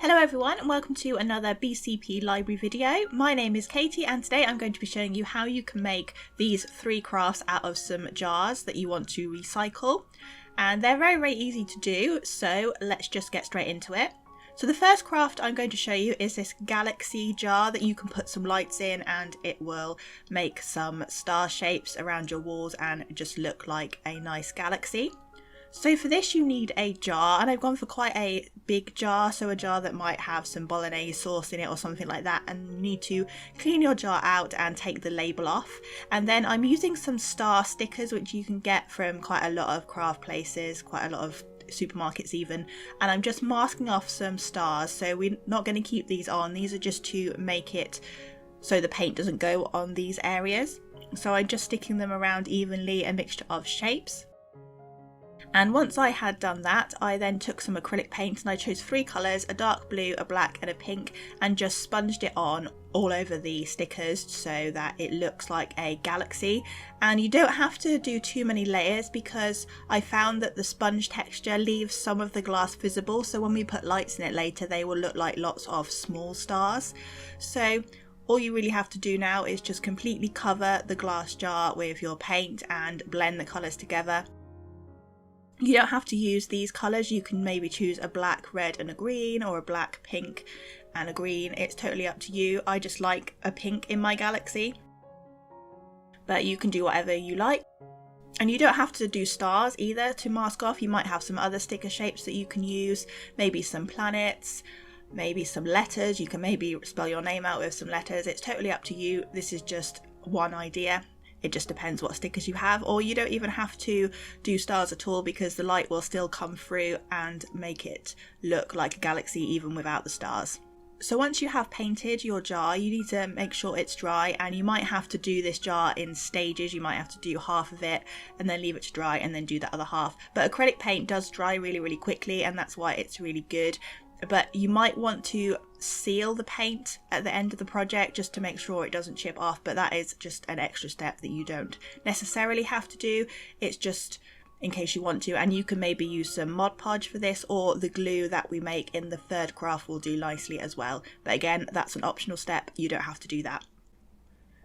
Hello everyone and welcome to another BCP library video. My name is Katie and today I'm going to be showing you how you can make these 3 crafts out of some jars that you want to recycle. And they're very easy to do, so let's just get straight into it. So the first craft I'm going to show you is this galaxy jar that you can put some lights in and it will make some star shapes around your walls and just look like a nice galaxy. So for this you need a jar, and I've gone for quite a big jar, so a jar that might have some bolognese sauce in it or something like that, and you need to clean your jar out and take the label off. And then I'm using some star stickers which you can get from quite a lot of craft places, quite a lot of supermarkets even, and I'm just masking off some stars. So we're not going to keep these on, these are just to make it so the paint doesn't go on these areas. So I'm just sticking them around evenly, a mixture of shapes. And once I had done that, I then took some acrylic paint and I chose 3 colours, a dark blue, a black and a pink, and just sponged it on all over the stickers so that it looks like a galaxy. And you don't have to do too many layers because I found that the sponge texture leaves some of the glass visible, so when we put lights in it later they will look like lots of small stars. So all you really have to do now is just completely cover the glass jar with your paint and blend the colours together. You don't have to use these colours, you can maybe choose a black, red and a green, or a black, pink and a green. It's totally up to you. I just like a pink in my galaxy, but you can do whatever you like. And you don't have to do stars either to mask off. You might have some other sticker shapes that you can use, maybe some planets, maybe some letters. You can maybe spell your name out with some letters. It's totally up to you. This is just one idea. It just depends what stickers you have, or you don't even have to do stars at all because the light will still come through and make it look like a galaxy even without the stars. So once you have painted your jar, you need to make sure it's dry, and you might have to do this jar in stages. You might have to do half of it and then leave it to dry and then do the other half. But acrylic paint does dry really quickly, and that's why it's really good. But you might want to seal the paint at the end of the project just to make sure it doesn't chip off, but that is just an extra step that you don't necessarily have to do. It's just in case you want to, and you can maybe use some Mod Podge for this, or the glue that we make in the third craft will do nicely as well. But again, that's an optional step, you don't have to do that.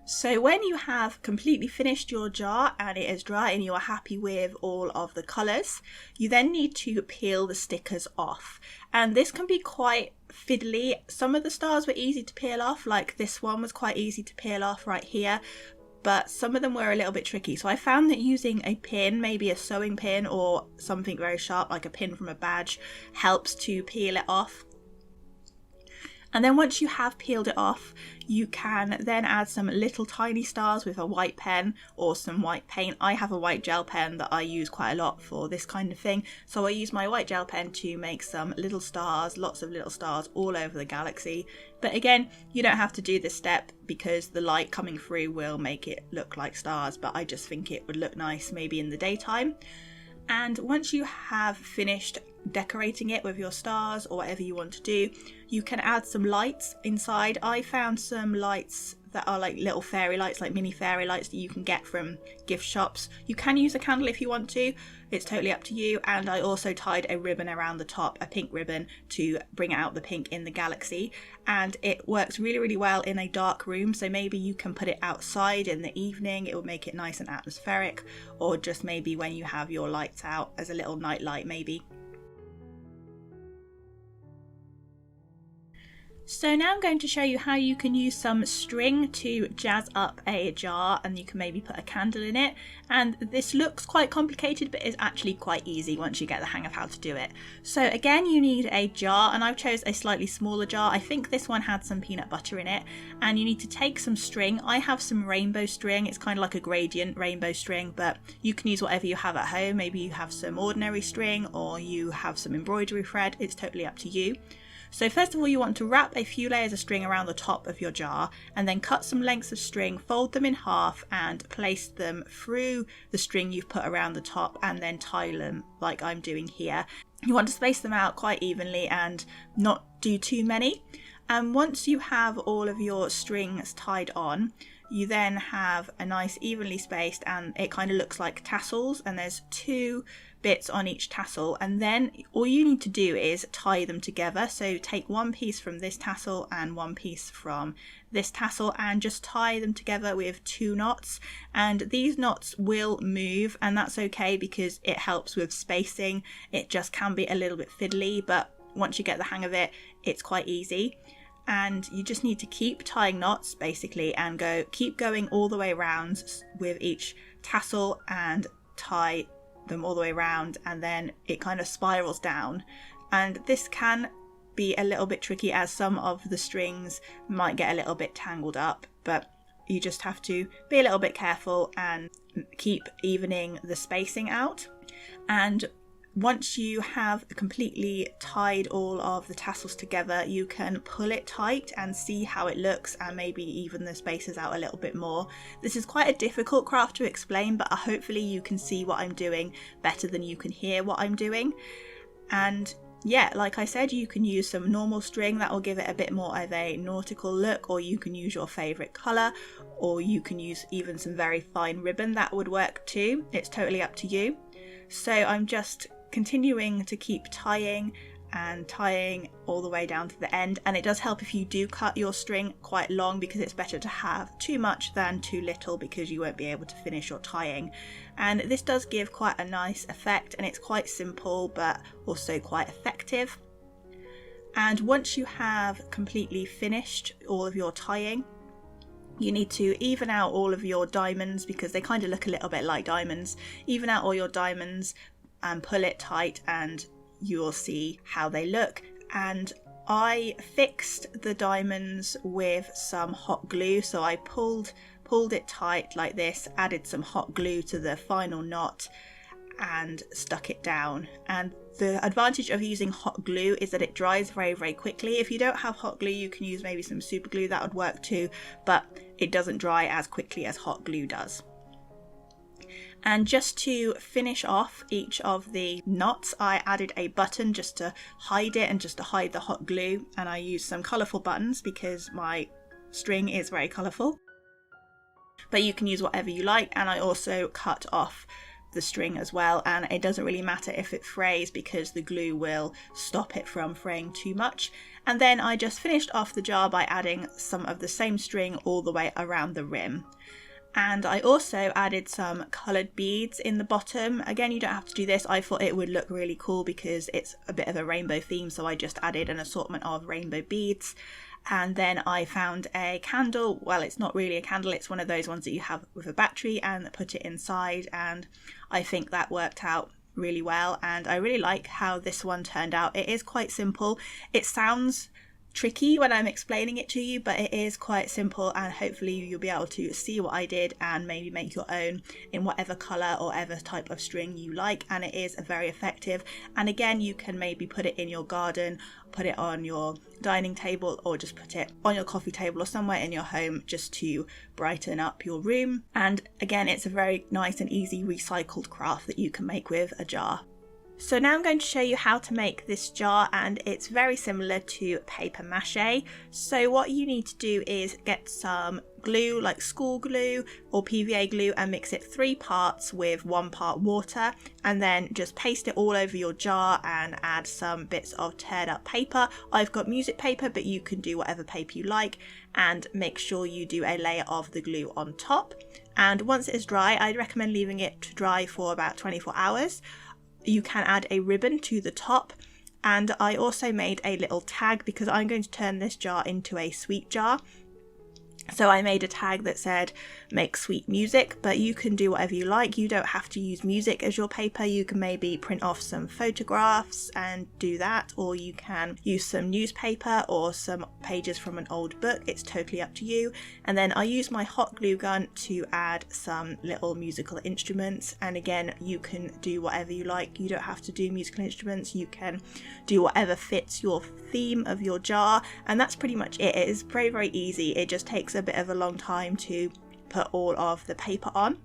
So when you have completely finished your jar and it is dry and you are happy with all of the colours, you then need to peel the stickers off. And this can be quite fiddly. Some of the stars were easy to peel off, like this one was quite easy to peel off right here, but some of them were a little bit tricky. So I found that using a pin, maybe a sewing pin or something very sharp like a pin from a badge, helps to peel it off. And then once you have peeled it off, you can then add some little tiny stars with a white pen or some white paint. I have a white gel pen that I use quite a lot for this kind of thing. So I use my white gel pen to make some little stars, lots of little stars all over the galaxy. But again, you don't have to do this step because the light coming through will make it look like stars, but I just think it would look nice maybe in the daytime. And once you have finished decorating it with your stars or whatever you want to do, you can add some lights inside. I found some lights that are like little fairy lights, like mini fairy lights that you can get from gift shops. You can use a candle if you want to, it's totally up to you. And I also tied a ribbon around the top, a pink ribbon, to bring out the pink in the galaxy, and it works really well in a dark room. So maybe you can put it outside in the evening, it will make it nice and atmospheric, or just maybe when you have your lights out as a little night light maybe. So now I'm going to show you how you can use some string to jazz up a jar, and you can maybe put a candle in it. And this looks quite complicated, but it's actually quite easy once you get the hang of how to do it. So again, you need a jar, and I've chose a slightly smaller jar. I think this one had some peanut butter in it. And you need to take some string. I have some rainbow string. It's kind of like a gradient rainbow string, but you can use whatever you have at home. Maybe you have some ordinary string or you have some embroidery thread. It's totally up to you. So first of all, you want to wrap a few layers of string around the top of your jar, and then cut some lengths of string, fold them in half and place them through the string you've put around the top, and then tie them like I'm doing here. You want to space them out quite evenly and not do too many. And once you have all of your strings tied on, you then have a nice evenly spaced, and it kind of looks like tassels, and there's 2 bits on each tassel, and then all you need to do is tie them together. So take 1 piece from this tassel and 1 piece from this tassel and just tie them together with 2 knots, and these knots will move, and that's okay because it helps with spacing. It just can be a little bit fiddly, but once you get the hang of it, it's quite easy. And you just need to keep tying knots basically, and keep going all the way around with each tassel and tie them all the way around, and then it kind of spirals down. And this can be a little bit tricky as some of the strings might get a little bit tangled up, but you just have to be a little bit careful and keep evening the spacing out. And once you have completely tied all of the tassels together, you can pull it tight and see how it looks, and maybe even the spaces out a little bit more. This is quite a difficult craft to explain, but hopefully you can see what I'm doing better than you can hear what I'm doing. And yeah, like I said, you can use some normal string that will give it a bit more of a nautical look, or you can use your favourite colour, or you can use even some very fine ribbon. That would work too. It's totally up to you. So I'm just continuing to keep tying and tying all the way down to the end, and it does help if you do cut your string quite long, because it's better to have too much than too little, because you won't be able to finish your tying. And this does give quite a nice effect, and it's quite simple but also quite effective. And once you have completely finished all of your tying, you need to even out all of your diamonds, because they kind of look a little bit like diamonds. Even out all your diamonds and pull it tight, and you'll see how they look. And I fixed the diamonds with some hot glue, so I pulled it tight like this, added some hot glue to the final knot and stuck it down. And the advantage of using hot glue is that it dries very, very quickly. If you don't have hot glue, you can use maybe some super glue, that would work too, but it doesn't dry as quickly as hot glue does. And just to finish off each of the knots, I added a button just to hide it and just to hide the hot glue, and I used some colourful buttons because my string is very colourful, but you can use whatever you like. And I also cut off the string as well, and it doesn't really matter if it frays because the glue will stop it from fraying too much. And then I just finished off the jar by adding some of the same string all the way around the rim. And I also added some coloured beads in the bottom. Again, you don't have to do this. I thought it would look really cool because it's a bit of a rainbow theme, so I just added an assortment of rainbow beads. And then I found a candle. Well, it's not really a candle, it's one of those ones that you have with a battery, and put it inside, and I think that worked out really well, and I really like how this one turned out. It is quite simple. It sounds tricky when I'm explaining it to you, but it is quite simple, and hopefully you'll be able to see what I did and maybe make your own in whatever colour or whatever type of string you like. And it is very effective, and again, you can maybe put it in your garden, put it on your dining table, or just put it on your coffee table or somewhere in your home just to brighten up your room. And again, it's a very nice and easy recycled craft that you can make with a jar. So now I'm going to show you how to make this jar, and it's very similar to paper mache. So what you need to do is get some glue, like school glue or PVA glue, and mix it 3 parts with 1 part water, and then just paste it all over your jar and add some bits of teared up paper. I've got music paper, but you can do whatever paper you like, and make sure you do a layer of the glue on top. And once it is dry, I'd recommend leaving it to dry for about 24 hours. You can add a ribbon to the top, and I also made a little tag because I'm going to turn this jar into a sweet jar. So I made a tag that said make sweet music, but you can do whatever you like. You don't have to use music as your paper. You can maybe print off some photographs and do that, or you can use some newspaper or some pages from an old book. It's totally up to you. And then I used my hot glue gun to add some little musical instruments, and again, you can do whatever you like. You don't have to do musical instruments. You can do whatever fits your theme of your jar, and that's pretty much it. It is very, very easy. It just takes a bit of a long time to put all of the paper on.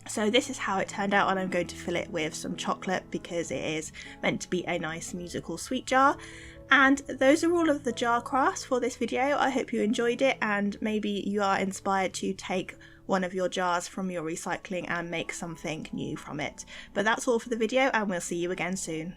So this is how it turned out, and I'm going to fill it with some chocolate because it is meant to be a nice musical sweet jar. And those are all of the jar crafts for this video. I hope you enjoyed it and maybe you are inspired to take one of your jars from your recycling and make something new from it. But that's all for the video and we'll see you again soon.